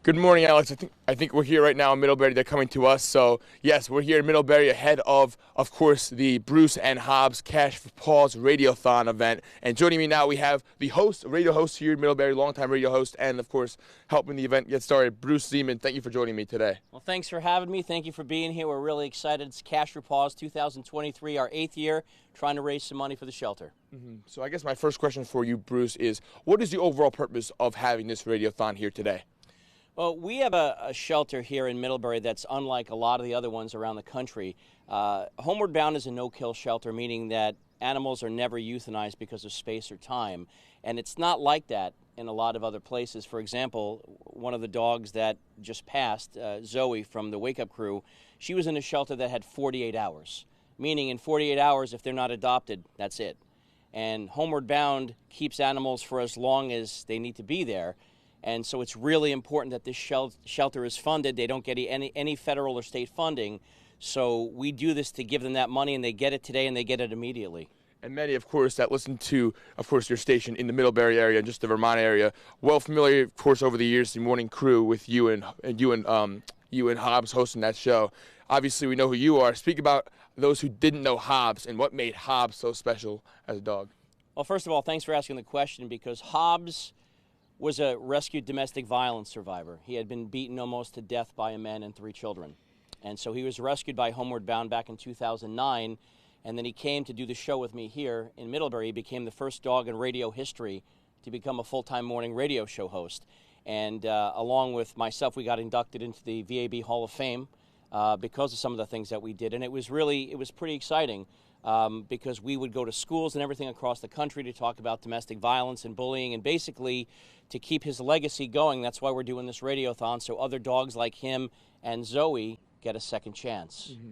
Good morning, Alex. I think we're here right now in Middlebury. They're coming to us. So, yes, we're here in Middlebury ahead of course, the Bruce and Hobbes Cash for Paws Radiothon event. And joining me now, we have the radio host here in Middlebury, longtime radio host, and, of course, helping the event get started, Bruce Zeman. Thank you for joining me today. Well, thanks for having me. Thank you for being here. We're really excited. It's Cash for Paws 2023, our 8th year, trying to raise some money for the shelter. So I guess my first question for you, Bruce, is what is the overall purpose of having this radiothon here today? Well, we have a shelter here in Middlebury that's unlike a lot of the other ones around the country. Homeward Bound is a no-kill shelter, meaning that animals are never euthanized because of space or time. And it's not like that in a lot of other places. For example, one of the dogs that just passed, Zoe from the Wake Up Crew, she was in a shelter that had 48 hours, meaning in 48 hours, if they're not adopted, that's it. And Homeward Bound keeps animals for as long as they need to be there. And so it's really important that this shelter is funded. They don't get any federal or state funding. So we do this to give them that money, and they get it today, and they get it immediately. And many, of course, that listen to, of course, your station in the Middlebury area and just the Vermont area, well familiar, of course, over the years, the morning crew with you and Hobbes hosting that show. Obviously, we know who you are. Speak about those who didn't know Hobbes and what made Hobbes so special as a dog. Well, first of all, thanks for asking the question, because Hobbes was a rescued domestic violence survivor. He had been beaten almost to death by a man and 3 children. And so he was rescued by Homeward Bound back in 2009, and then he came to do the show with me here in Middlebury. He became the first dog in radio history to become a full-time morning radio show host. And along with myself, we got inducted into the VAB Hall of Fame because of some of the things that we did. And it was pretty exciting. Because we would go to schools and everything across the country to talk about domestic violence and bullying, and basically to keep his legacy going. That's why we're doing this radiothon, so other dogs like him and Zoe get a second chance.